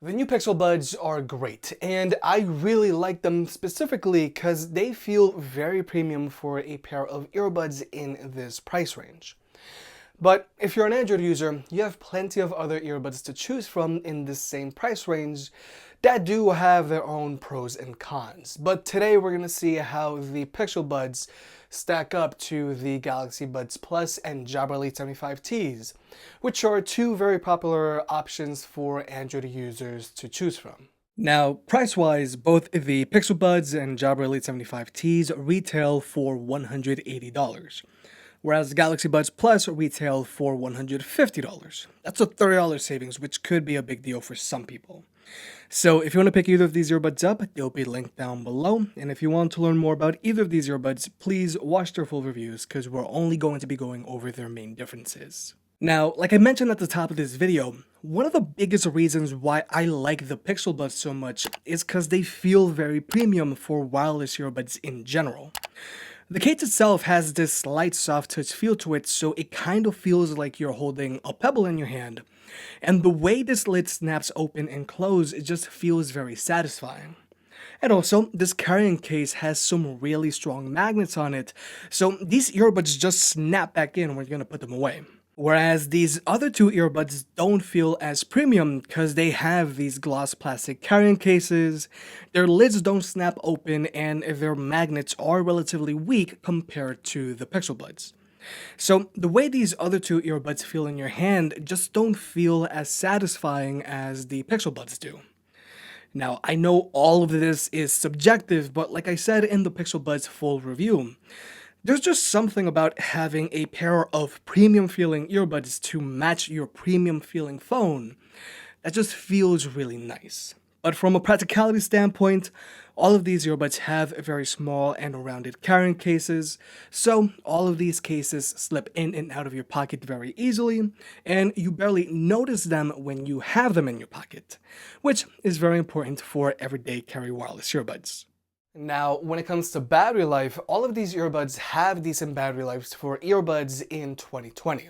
The new Pixel Buds are great, and I really like them specifically because they feel very premium for a pair of earbuds in this price range. But if you're an Android user, you have plenty of other earbuds to choose from in this same price range that do have their own pros and cons. But today we're going to see how the Pixel Buds stack up to the Galaxy Buds Plus and Jabra Elite 75Ts, which are two very popular options for Android users to choose from. Now, price-wise, both the Pixel Buds and Jabra Elite 75Ts retail for $180. Whereas the Galaxy Buds Plus retail for $150. That's a $30 savings, which could be a big deal for some people. So if you want to pick either of these earbuds up, they'll be linked down below. And if you want to learn more about either of these earbuds, please watch their full reviews because we're only going to be going over their main differences. Now, like I mentioned at the top of this video, one of the biggest reasons why I like the Pixel Buds so much is because they feel very premium for wireless earbuds in general. The case itself has this light soft touch feel to it, so it kind of feels like you're holding a pebble in your hand. And the way this lid snaps open and close, it just feels very satisfying. And also, this carrying case has some really strong magnets on it, so these earbuds just snap back in when you're gonna put them away. Whereas these other two earbuds don't feel as premium because they have these gloss plastic carrying cases, their lids don't snap open, and their magnets are relatively weak compared to the Pixel Buds. So the way these other two earbuds feel in your hand just don't feel as satisfying as the Pixel Buds do. Now, I know all of this is subjective, but like I said in the Pixel Buds full review, there's just something about having a pair of premium feeling earbuds to match your premium feeling phone that just feels really nice. But from a practicality standpoint, all of these earbuds have very small and rounded carrying cases, so all of these cases slip in and out of your pocket very easily, and you barely notice them when you have them in your pocket, which is very important for everyday carry wireless earbuds. Now, when it comes to battery life, all of these earbuds have decent battery lives for earbuds in 2020.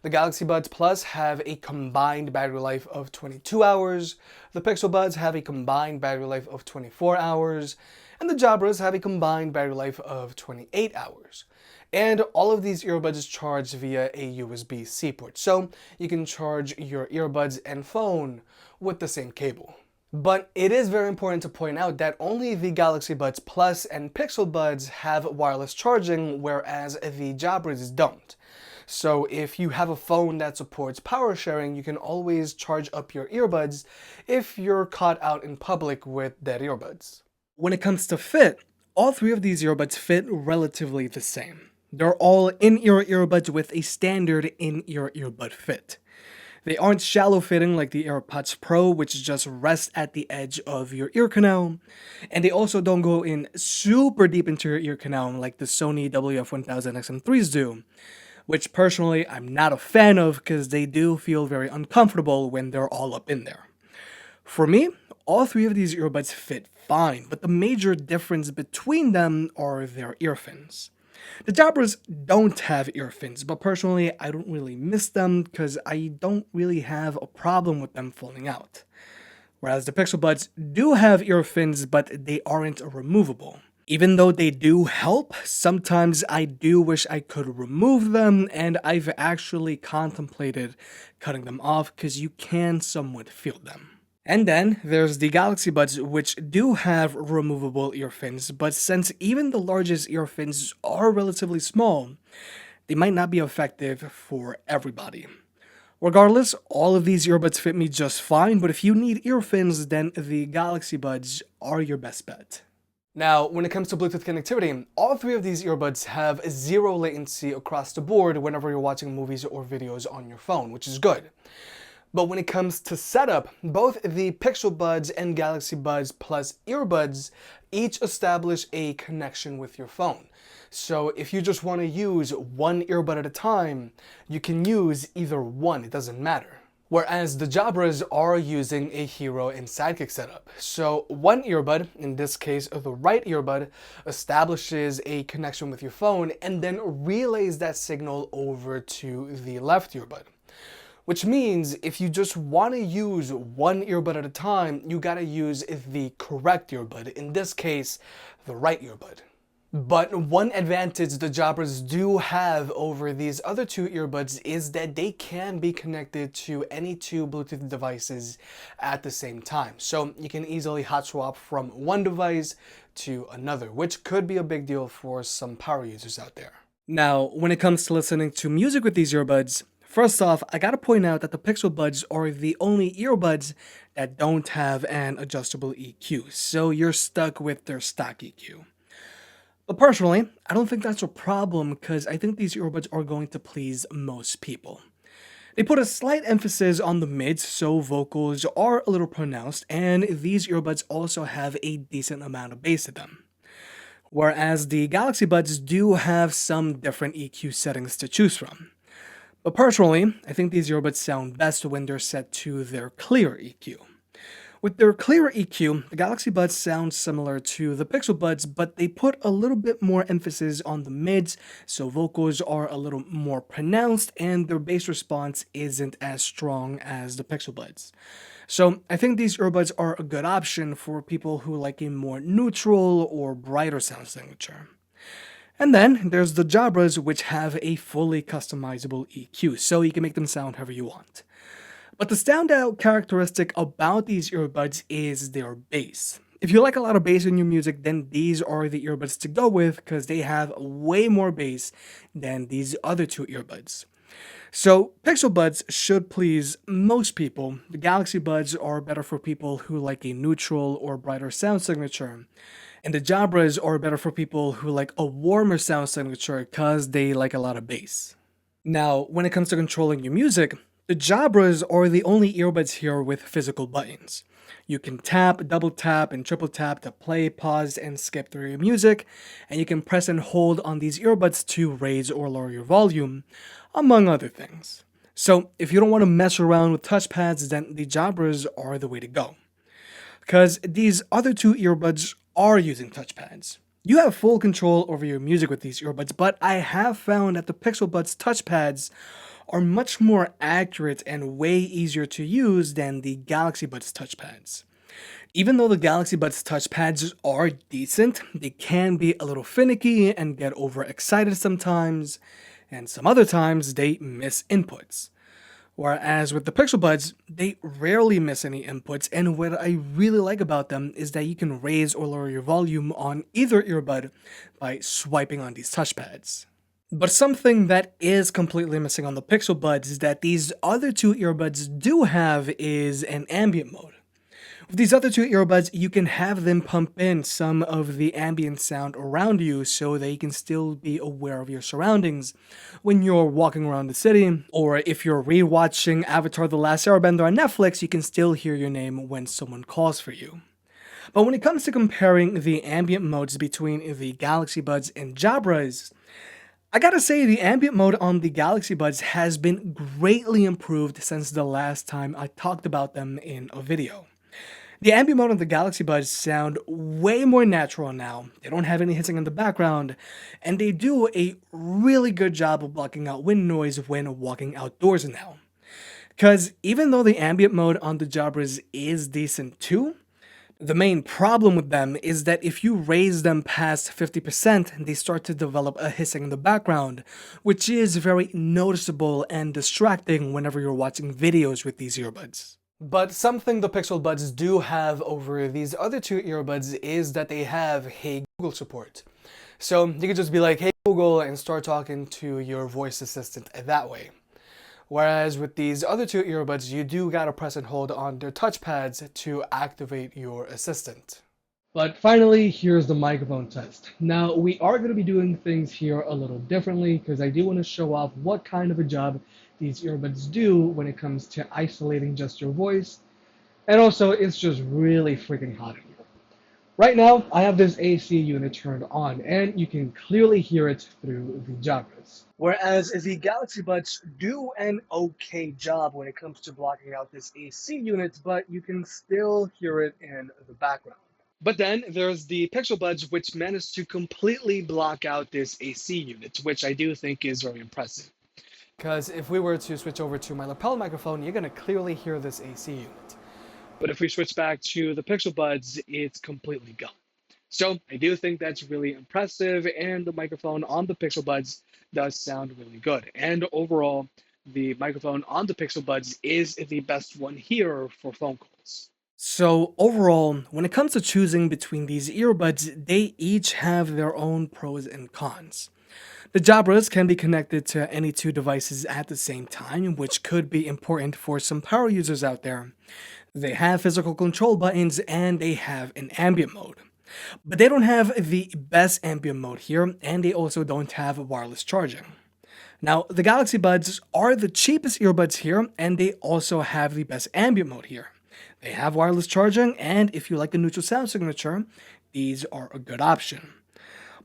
The Galaxy Buds Plus have a combined battery life of 22 hours, the Pixel Buds have a combined battery life of 24 hours, and the Jabras have a combined battery life of 28 hours. And all of these earbuds charge via a USB-C port, so you can charge your earbuds and phone with the same cable. But it is very important to point out that only the Galaxy Buds Plus and Pixel Buds have wireless charging, whereas the Jabras don't. So if you have a phone that supports power sharing, you can always charge up your earbuds if you're caught out in public with dead earbuds. When it comes to fit, all three of these earbuds fit relatively the same. They're all in-ear earbuds with a standard in-ear earbud fit. They aren't shallow fitting like the AirPods Pro, which just rests at the edge of your ear canal. And they also don't go in super deep into your ear canal like the Sony WF-1000XM3s do, which personally I'm not a fan of because they do feel very uncomfortable when they're all up in there. For me, all three of these earbuds fit fine, but the major difference between them are their ear fins. The Jabras don't have ear fins, but personally I don't really miss them because I don't really have a problem with them falling out. Whereas the Pixel Buds do have ear fins, but they aren't removable. Even though they do help, sometimes I do wish I could remove them, and I've actually contemplated cutting them off because you can somewhat feel them. And then there's the Galaxy Buds, which do have removable ear fins, but since even the largest ear fins are relatively small, they might not be effective for everybody. Regardless, all of these earbuds fit me just fine, but if you need ear fins, then the Galaxy Buds are your best bet. Now, when it comes to Bluetooth connectivity, all three of these earbuds have zero latency across the board whenever you're watching movies or videos on your phone, which is good. But when it comes to setup, both the Pixel Buds and Galaxy Buds Plus earbuds each establish a connection with your phone. So if you just want to use one earbud at a time, you can use either one, it doesn't matter. Whereas the Jabras are using a Hero and Sidekick setup. So one earbud, in this case the right earbud, establishes a connection with your phone and then relays that signal over to the left earbud. which means if you just want to use one earbud at a time, you gotta use the correct earbud, in this case, the right earbud. But one advantage the Jabras do have over these other two earbuds is that they can be connected to any two Bluetooth devices at the same time. So you can easily hot swap from one device to another, which could be a big deal for some power users out there. Now, when it comes to listening to music with these earbuds, first off, I gotta point out that the Pixel Buds are the only earbuds that don't have an adjustable EQ, so you're stuck with their stock EQ. But personally, I don't think that's a problem because I think these earbuds are going to please most people. They put a slight emphasis on the mids, so vocals are a little pronounced, and these earbuds also have a decent amount of bass to them. Whereas the Galaxy Buds do have some different EQ settings to choose from. But personally, I think these earbuds sound best when they're set to their clear EQ. With their clearer EQ, the Galaxy Buds sound similar to the Pixel Buds, but they put a little bit more emphasis on the mids, so vocals are a little more pronounced and their bass response isn't as strong as the Pixel Buds. So I think these earbuds are a good option for people who like a more neutral or brighter sound signature. And then there's the Jabras, which have a fully customizable EQ, so you can make them sound however you want. But the standout characteristic about these earbuds is their bass. If you like a lot of bass in your music, then these are the earbuds to go with because they have way more bass than these other two earbuds. So Pixel Buds should please most people. The Galaxy Buds are better for people who like a neutral or brighter sound signature. And the Jabras are better for people who like a warmer sound signature because they like a lot of bass. Now, when it comes to controlling your music, the Jabras are the only earbuds here with physical buttons. You can tap, double tap, and triple tap to play, pause, and skip through your music, and you can press and hold on these earbuds to raise or lower your volume, among other things. So if you don't want to mess around with touchpads, then the Jabras are the way to go. Because these other two earbuds are using touchpads. You have full control over your music with these earbuds, but I have found that the Pixel Buds touchpads are much more accurate and way easier to use than the Galaxy Buds touchpads. Even though the Galaxy Buds touchpads are decent, they can be a little finicky and get overexcited sometimes, and some other times they miss inputs. Whereas with the Pixel Buds, they rarely miss any inputs, and what I really like about them is that you can raise or lower your volume on either earbud by swiping on these touchpads. But something that is completely missing on the Pixel Buds is that these other two earbuds do have is an ambient mode. With these other two earbuds, you can have them pump in some of the ambient sound around you so that you can still be aware of your surroundings when you're walking around the city, or if you're rewatching Avatar: The Last Airbender on Netflix, you can still hear your name when someone calls for you. But when it comes to comparing the ambient modes between the Galaxy Buds and Jabras, I gotta say the ambient mode on the Galaxy Buds has been greatly improved since the last time I talked about them in a video. The ambient mode on the Galaxy Buds sound way more natural now, they don't have any hissing in the background, and they do a really good job of blocking out wind noise when walking outdoors now. Because even though the ambient mode on the Jabras is decent too, the main problem with them is that if you raise them past 50%, they start to develop a hissing in the background, which is very noticeable and distracting whenever you're watching videos with these earbuds. But something the Pixel Buds do have over these other two earbuds is that they have Hey Google support. So you could just be like, hey Google, and start talking to your voice assistant that way. Whereas with these other two earbuds, you do gotta press and hold on their touchpads to activate your assistant. But finally, here's the microphone test. Now, we are going to be doing things here a little differently because I do want to show off what kind of a job these earbuds do when it comes to isolating just your voice. And also, it's just really freaking hot in here. Right now, I have this AC unit turned on, and you can clearly hear it through the Jabras. Whereas the Galaxy Buds do an okay job when it comes to blocking out this AC unit, but you can still hear it in the background. But then there's the Pixel Buds, which managed to completely block out this AC unit, which I do think is very impressive. Because if we were to switch over to my lapel microphone, you're going to clearly hear this AC unit. But if we switch back to the Pixel Buds, it's completely gone. So I do think that's really impressive, and the microphone on the Pixel Buds does sound really good. And overall, the microphone on the Pixel Buds is the best one here for phone calls. So overall, when it comes to choosing between these earbuds, they each have their own pros and cons. The Jabras can be connected to any two devices at the same time, which could be important for some power users out there. They have physical control buttons and they have an ambient mode. But they don't have the best ambient mode here, and they also don't have wireless charging. Now, the Galaxy Buds are the cheapest earbuds here, and they also have the best ambient mode here. They have wireless charging, and if you like a neutral sound signature, these are a good option.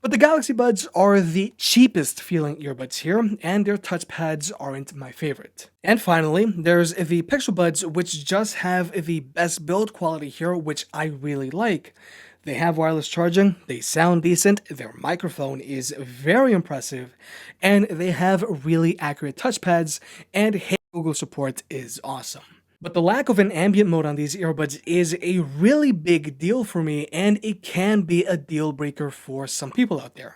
But the Galaxy Buds are the cheapest feeling earbuds here, and their touchpads aren't my favorite. And finally, there's the Pixel Buds, which just have the best build quality here, which I really like. They have wireless charging, they sound decent, their microphone is very impressive, and they have really accurate touchpads, and Hey Google support is awesome. But the lack of an ambient mode on these earbuds is a really big deal for me, and it can be a deal breaker for some people out there.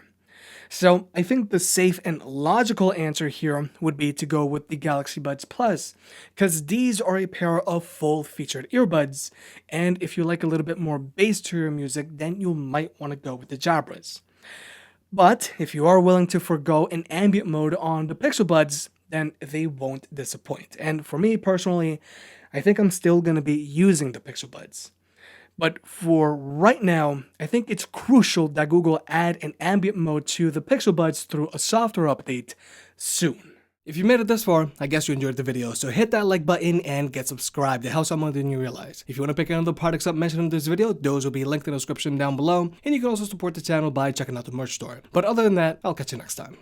So I think the safe and logical answer here would be to go with the Galaxy Buds Plus, because these are a pair of full-featured earbuds, and if you like a little bit more bass to your music, then you might want to go with the Jabras. But if you are willing to forgo an ambient mode on the Pixel Buds, then they won't disappoint. And for me personally, I think I'm still going to be using the Pixel Buds. But for right now, I think it's crucial that Google add an ambient mode to the Pixel Buds through a software update soon. If you made it this far, I guess you enjoyed the video, so hit that like button and get subscribed. It helps out more than you realize. If you want to pick any of the products up mentioned in this video, those will be linked in the description down below, and you can also support the channel by checking out the merch store. But other than that, I'll catch you next time.